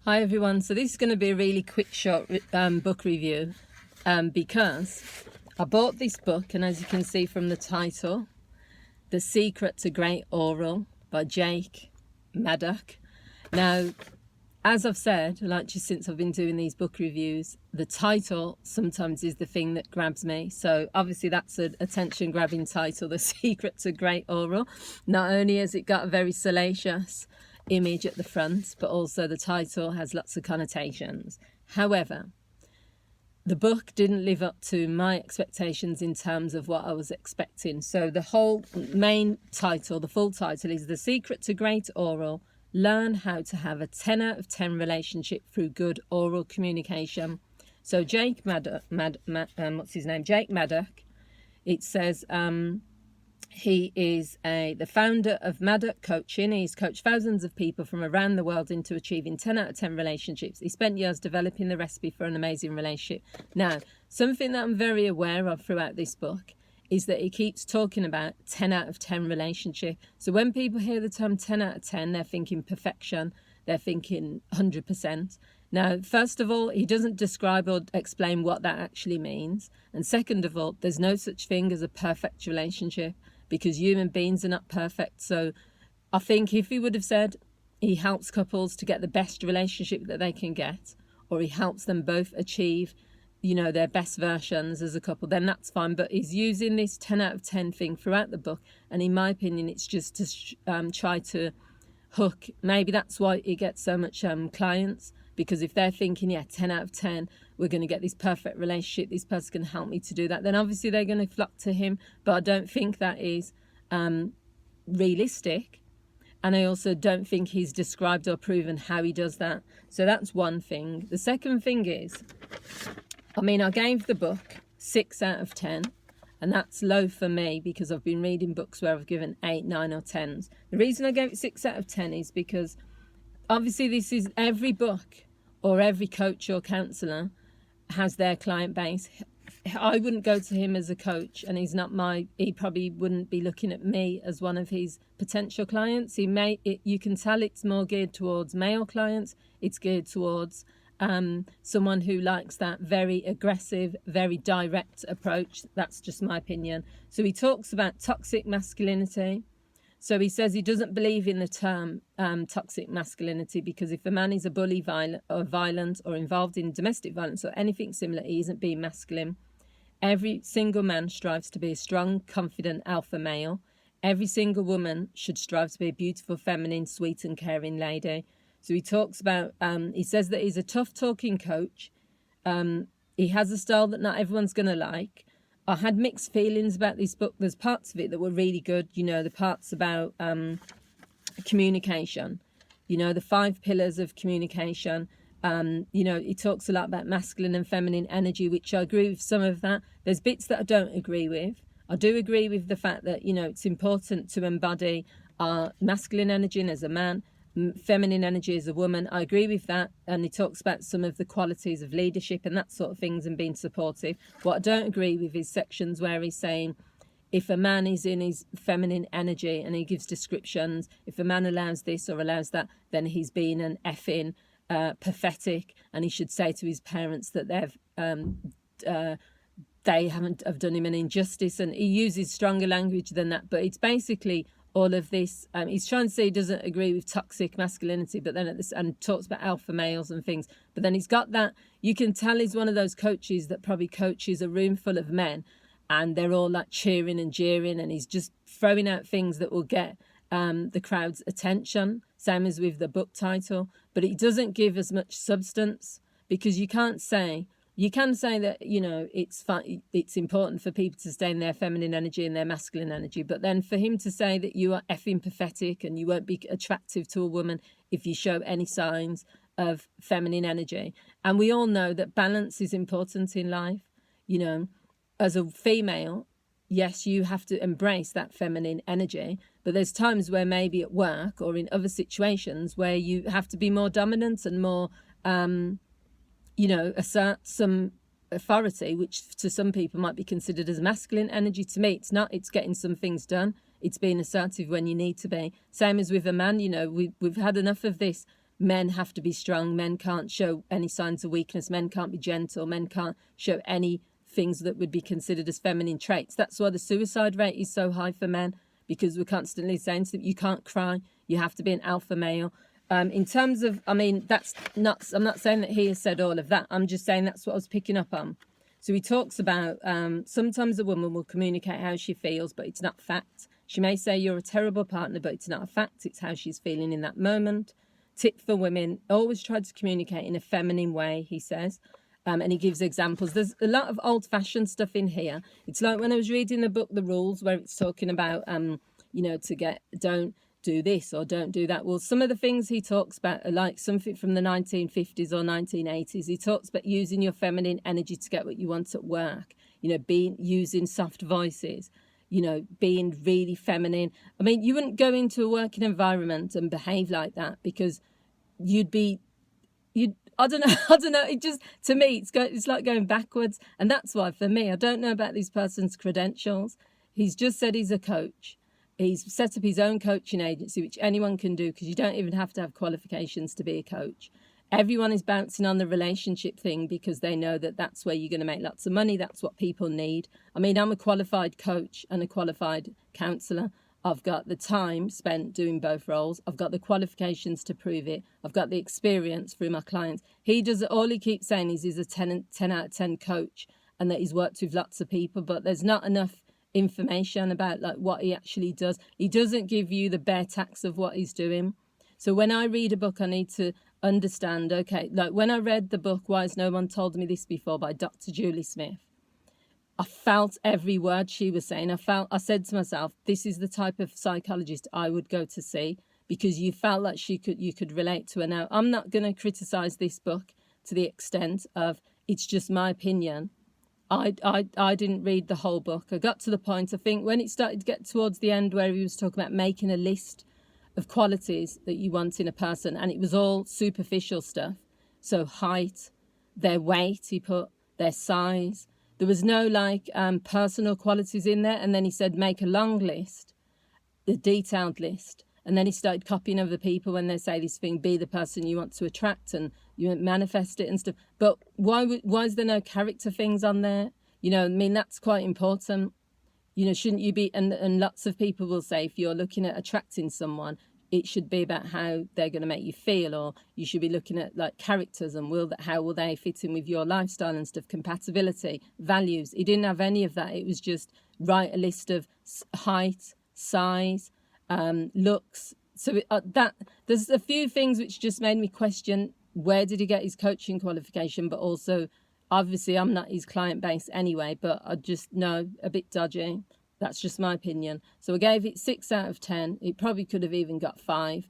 Hi everyone, so this is going to be a really quick short book review because I bought this book, and as you can see from the title, The Secret to Great Oral by Jake Maddock. Now, as I've said, like just since I've been doing these book reviews, the title sometimes is the thing that grabs me. So obviously that's an attention grabbing title, The Secret to Great Oral. Not only has it got a very salacious image at the front, but also the title has lots of connotations. However, the book didn't live up to my expectations in terms of what I was expecting. So the whole main title, the full title, is The Secret to Great Oral: Learn how to have a 10 out of 10 relationship through good oral communication. So Jake Maddock, Jake Maddock, it says he is the founder of Maddock Coaching. He's coached thousands of people from around the world into achieving 10 out of 10 relationships. He spent years developing the recipe for an amazing relationship. Now, something that I'm very aware of throughout this book is that he keeps talking about 10 out of 10 relationship. So when people hear the term 10 out of 10, they're thinking perfection. They're thinking 100%. Now, first of all, he doesn't describe or explain what that actually means. And second of all, there's no such thing as a perfect relationship, because human beings are not perfect. So I think if he would have said he helps couples to get the best relationship that they can get, or he helps them both achieve, their best versions as a couple, then that's fine. But he's using this 10 out of 10 thing throughout the book. And in my opinion, it's just to try to hook. Maybe that's why he gets so much clients, because if they're thinking, 10 out of 10, we're going to get this perfect relationship, this person can help me to do that, then obviously they're going to flock to him. But I don't think that is realistic. And I also don't think he's described or proven how he does that. So that's one thing. The second thing is, I gave the book 6 out of 10. And that's low for me, because I've been reading books where I've given 8, 9 or 10s. The reason I gave it 6 out of 10 is because obviously this is every book or every coach or counsellor has their client base. I wouldn't go to him as a coach, and he probably wouldn't be looking at me as one of his potential clients. You can tell it's more geared towards male clients. It's geared towards someone who likes that very aggressive, very direct approach. That's just my opinion. So he talks about toxic masculinity. So he says he doesn't believe in the term toxic masculinity, because if a man is a bully, violent or involved in domestic violence or anything similar, he isn't being masculine. Every single man strives to be a strong, confident alpha male. Every single woman should strive to be a beautiful, feminine, sweet and caring lady. So he talks about, he says that he's a tough talking coach. He has a style that not everyone's going to like. I had mixed feelings about this book. There's parts of it that were really good. The parts about communication, the 5 pillars of communication. He talks a lot about masculine and feminine energy, which I agree with some of that. There's bits that I don't agree with. I do agree with the fact that, it's important to embody our masculine energy as a man, feminine energy as a woman. I agree with that. And he talks about some of the qualities of leadership and that sort of things and being supportive. What I don't agree with is sections where he's saying if a man is in his feminine energy, and he gives descriptions, if a man allows this or allows that, then he's being an effing pathetic, and he should say to his parents that they have done him an injustice. And he uses stronger language than that. But it's basically all of this. He's trying to say he doesn't agree with toxic masculinity, but then and talks about alpha males and things. But then he's got that. You can tell he's one of those coaches that probably coaches a room full of men, and they're all like cheering and jeering, and he's just throwing out things that will get the crowd's attention. Same as with the book title, but it doesn't give as much substance, because you can say that, it's important for people to stay in their feminine energy and their masculine energy. But then for him to say that you are effing pathetic and you won't be attractive to a woman if you show any signs of feminine energy. And we all know that balance is important in life. As a female, yes, you have to embrace that feminine energy, but there's times where maybe at work or in other situations where you have to be more dominant and more assert some authority, which to some people might be considered as masculine energy. To me, it's not. It's getting some things done. It's being assertive when you need to be. Same as with a man, we've had enough of this men have to be strong, men can't show any signs of weakness, men can't be gentle, men can't show any things that would be considered as feminine traits. That's why the suicide rate is so high for men, because we're constantly saying to them, you can't cry, you have to be an alpha male. In terms of, I mean, that's not, I'm not saying that he has said all of that, I'm just saying that's what I was picking up on. So he talks about sometimes a woman will communicate how she feels, but it's not fact. She may say you're a terrible partner, but it's not a fact. It's how she's feeling in that moment. Tip for women, always try to communicate in a feminine way, he says. And he gives examples. There's a lot of old-fashioned stuff in here. It's like when I was reading the book, The Rules, where it's talking about, don't do this or don't do that. Well, some of the things he talks about are like something from the 1950s or 1980s. He talks about using your feminine energy to get what you want at work, using soft voices, being really feminine. I mean, you wouldn't go into a working environment and behave like that, because I don't know. It just, to me, it's like going backwards. And that's why, for me, I don't know about this person's credentials. He's just said he's a coach. He's set up his own coaching agency, which anyone can do, because you don't even have to have qualifications to be a coach. Everyone is bouncing on the relationship thing because they know that that's where you're going to make lots of money. That's what people need. I mean, I'm a qualified coach and a qualified counsellor. I've got the time spent doing both roles. I've got the qualifications to prove it. I've got the experience through my clients. All he keeps saying is he's a 10 out of 10 coach and that he's worked with lots of people, but there's not enough information about like what he actually does. He doesn't give you the bare facts of what he's doing. So when I read a book, I need to understand, okay, like when I read the book, Why Has No One Told Me This Before, by Dr. Julie Smith, I felt every word she was saying. I said to myself, this is the type of psychologist I would go to see, because you felt like you could relate to her. Now, I'm not going to criticize this book to the extent of it's just my opinion. I didn't read the whole book. I got to the point, I think, when it started to get towards the end where he was talking about making a list of qualities that you want in a person, and it was all superficial stuff. So height, their weight, he put, their size. There was no personal qualities in there. And then he said, make a long list, the detailed list. And then he started copying other people when they say this thing, be the person you want to attract and you manifest it and stuff. But why is there no character things on there? I mean, that's quite important. Shouldn't you be, and lots of people will say, if you're looking at attracting someone, it should be about how they're going to make you feel, or you should be looking at like characters and how will they fit in with your lifestyle and stuff, compatibility, values. He didn't have any of that. It was just write a list of height, size, looks. So there's a few things which just made me question, where did he get his coaching qualification? But also, obviously, I'm not his client base anyway, but I just know a bit dodgy. That's just my opinion. So I gave it 6 out of 10. It probably could have even got 5.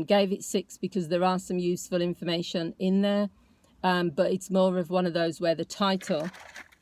Gave it 6 because there are some useful information in there. But it's more of one of those where the title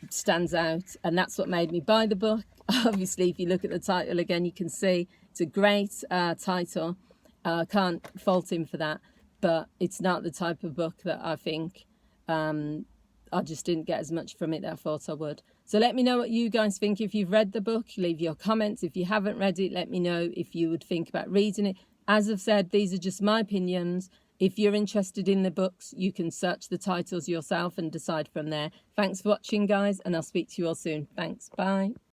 stands out. And that's what made me buy the book. Obviously, if you look at the title again, you can see it's a great title. I can't fault him for that. But it's not the type of book that I think I just didn't get as much from it that I thought I would. So let me know what you guys think. If you've read the book, leave your comments. If you haven't read it, let me know if you would think about reading it. As I've said, these are just my opinions. If you're interested in the books, you can search the titles yourself and decide from there. Thanks for watching, guys, and I'll speak to you all soon. Thanks. Bye.